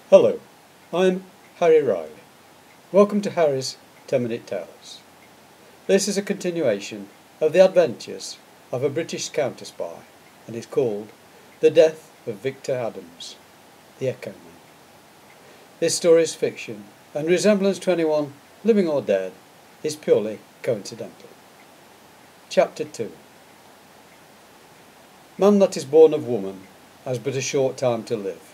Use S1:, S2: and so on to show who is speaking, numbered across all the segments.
S1: Hello, I'm Harry Riley. Welcome to Harry's 10-Minute Tales. This is a continuation of the adventures of a British counter-spy and is called The Death of Victor Adams, the Echo Man. This story is fiction and resemblance to anyone, living or dead, is purely coincidental. Chapter 2. Man that is born of woman has but a short time to live.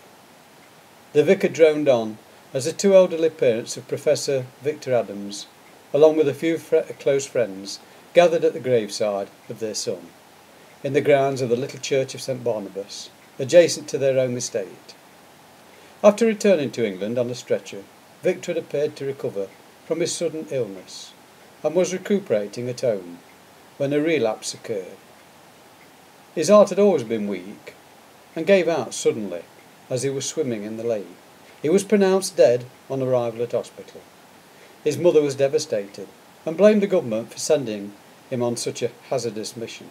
S1: The vicar droned on as the two elderly parents of Professor Victor Adams, along with a few close friends, gathered at the graveside of their son, in the grounds of the little church of St Barnabas, adjacent to their own estate. After returning to England on a stretcher, Victor had appeared to recover from his sudden illness, and was recuperating at home, when a relapse occurred. His heart had always been weak, and gave out suddenly, as he was swimming in the lake. He was pronounced dead on arrival at hospital. His mother was devastated, and blamed the government for sending him on such a hazardous mission,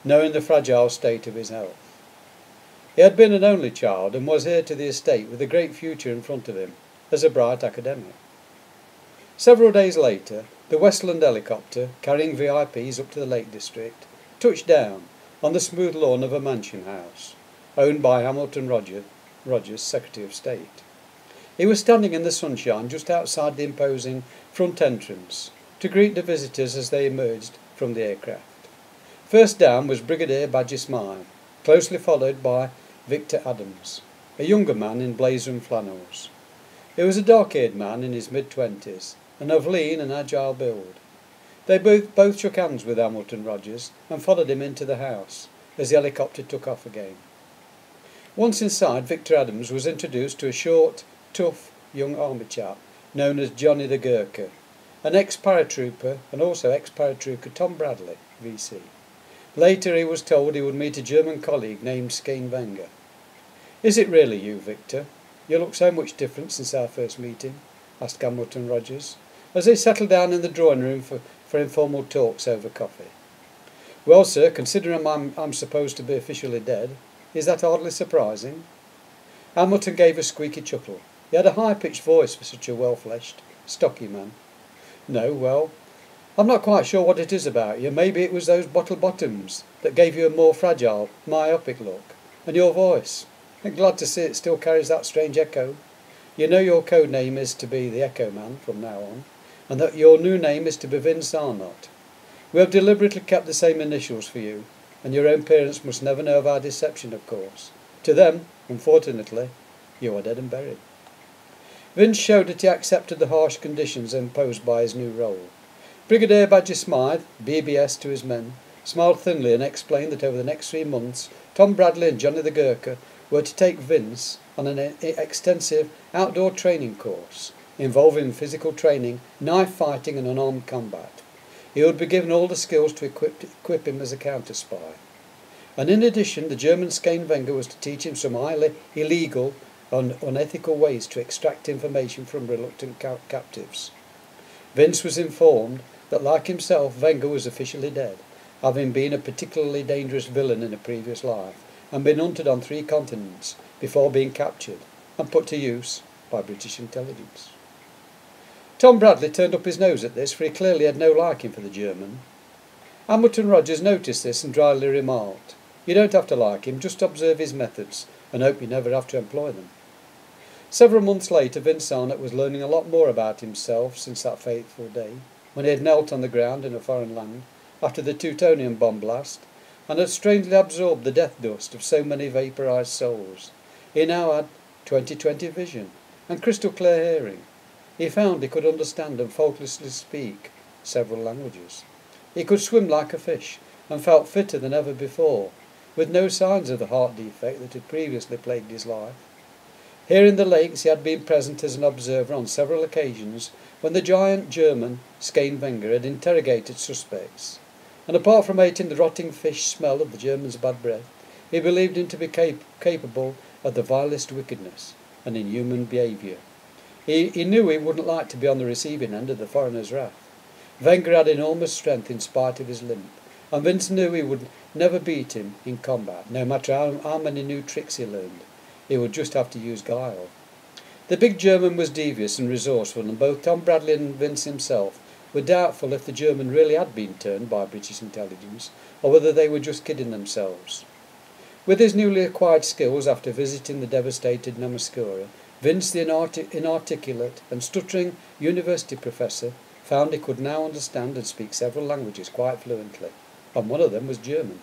S1: knowing the fragile state of his health. He had been an only child, and was heir to the estate with a great future in front of him as a bright academic. Several days later, the Westland helicopter, carrying VIPs up to the Lake District, touched down on the smooth lawn of a mansion house, owned by Hamilton Rogers, Secretary of State. He was standing in the sunshine just outside the imposing front entrance to greet the visitors as they emerged from the aircraft. First down was Brigadier Badger Smythe, closely followed by Victor Adams, a younger man in blazer and flannels. He was a dark-haired man in his mid-twenties, and of lean and agile build. They both shook hands with Hamilton Rogers and followed him into the house as the helicopter took off again. Once inside, Victor Adams was introduced to a short, tough young army chap known as Johnny the Gurkha, an ex-paratrooper and also ex-paratrooper Tom Bradley, VC. Later he was told he would meet a German colleague named Skane Wenger. "Is it really you, Victor? You look so much different since our first meeting," asked Hamilton Rogers, as they settled down in the drawing room for informal talks over coffee. "Well, sir, considering I'm supposed to be officially dead, is that hardly surprising?" Hamilton gave a squeaky chuckle. He had a high-pitched voice for such a well-fleshed, stocky man. "No, well, I'm not quite sure what it is about you. Maybe it was those bottle bottoms that gave you a more fragile, myopic look, and your voice. I'm glad to see it still carries that strange echo. You know your code name is to be the Echo Man from now on, and that your new name is to be Vince Arnott. We have deliberately kept the same initials for you, and your own parents must never know of our deception, of course. To them, unfortunately, you are dead and buried." Vince showed that he accepted the harsh conditions imposed by his new role. Brigadier Badger Smythe, BBS to his men, smiled thinly and explained that over the next 3 months Tom Bradley and Johnny the Gurkha were to take Vince on an extensive outdoor training course involving physical training, knife fighting and unarmed combat. He would be given all the skills to equip him as a counter-spy. And in addition, the German Skane Wenger was to teach him some highly illegal and unethical ways to extract information from reluctant captives. Vince was informed that, like himself, Wenger was officially dead, having been a particularly dangerous villain in a previous life, and been hunted on 3 continents before being captured and put to use by British intelligence. Tom Bradley turned up his nose at this, for he clearly had no liking for the German. Hamilton Rogers noticed this and dryly remarked, "You don't have to like him, just observe his methods and hope you never have to employ them." Several months later, Vince Arnott was learning a lot more about himself since that fateful day, when he had knelt on the ground in a foreign land after the Teutonian bomb blast, and had strangely absorbed the death dust of so many vaporized souls. He now had 20/20 vision and crystal clear hearing. He found he could understand and faultlessly speak several languages. He could swim like a fish, and felt fitter than ever before, with no signs of the heart defect that had previously plagued his life. Here in the lakes he had been present as an observer on several occasions when the giant German Skane Wenger had interrogated suspects, and apart from hating the rotting fish smell of the German's bad breath, he believed him to be capable of the vilest wickedness and inhuman behaviour. He knew he wouldn't like to be on the receiving end of the foreigner's wrath. Wenger had enormous strength in spite of his limp, and Vince knew he would never beat him in combat, no matter how many new tricks he learned. He would just have to use guile. The big German was devious and resourceful, and both Tom Bradley and Vince himself were doubtful if the German really had been turned by British intelligence, or whether they were just kidding themselves. With his newly acquired skills after visiting the devastated Namaskura, Vince, the inarticulate and stuttering university professor, found he could now understand and speak several languages quite fluently, and one of them was German.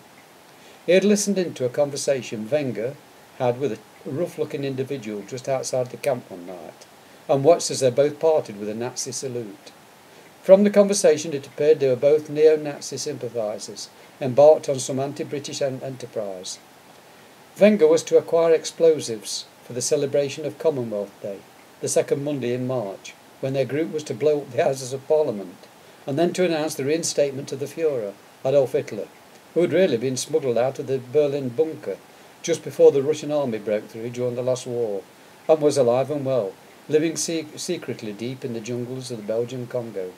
S1: He had listened into a conversation Wenger had with a rough-looking individual just outside the camp one night, and watched as they both parted with a Nazi salute. From the conversation it appeared they were both neo-Nazi sympathisers, embarked on some anti-British enterprise. Wenger was to acquire explosives for the celebration of Commonwealth Day, the second Monday in March, when their group was to blow up the Houses of Parliament, and then to announce the reinstatement of the Führer, Adolf Hitler, who had really been smuggled out of the Berlin bunker just before the Russian army broke through during the last war, and was alive and well, living secretly deep in the jungles of the Belgian Congo.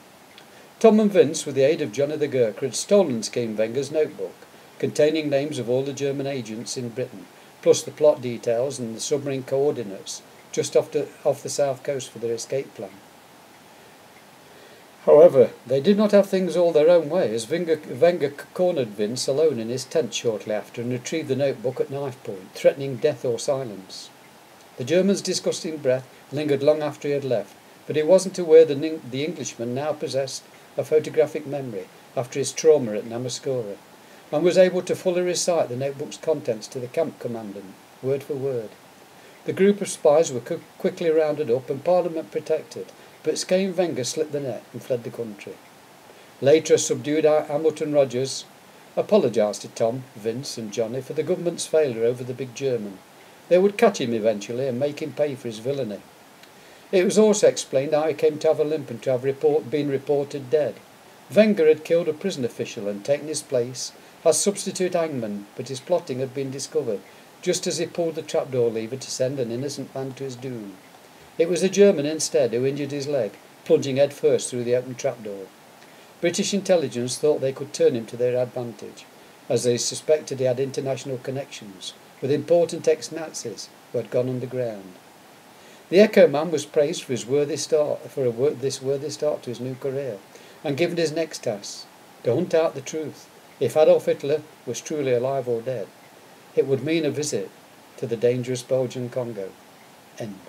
S1: Tom and Vince, with the aid of Johnny the Gurkha, had stolen Scheme Wenger's notebook, containing names of all the German agents in Britain, plus the plot details and the submarine coordinates just off the south coast for their escape plan. However, they did not have things all their own way, as Wenger cornered Vince alone in his tent shortly after and retrieved the notebook at knife point, threatening death or silence. The German's disgusting breath lingered long after he had left, but he wasn't aware the Englishman now possessed a photographic memory after his trauma at Namaskura, and was able to fully recite the notebook's contents to the camp commandant, word for word. The group of spies were quickly rounded up and Parliament protected, but Scheme Wenger slipped the net and fled the country. Later, a subdued Hamilton Rogers apologised to Tom, Vince and Johnny for the government's failure over the big German. They would catch him eventually and make him pay for his villainy. It was also explained how he came to have a limp and to have been reported dead. Wenger had killed a prison official and taken his place as substitute hangman, but his plotting had been discovered just as he pulled the trapdoor lever to send an innocent man to his doom. It was the German instead who injured his leg, plunging head first through the open trapdoor. British intelligence thought they could turn him to their advantage, as they suspected he had international connections with important ex-Nazis who had gone underground. The Echo Man was praised for this worthy start to his new career, and given his next task, to hunt out the truth. If Adolf Hitler was truly alive or dead, it would mean a visit to the dangerous Belgian Congo. End.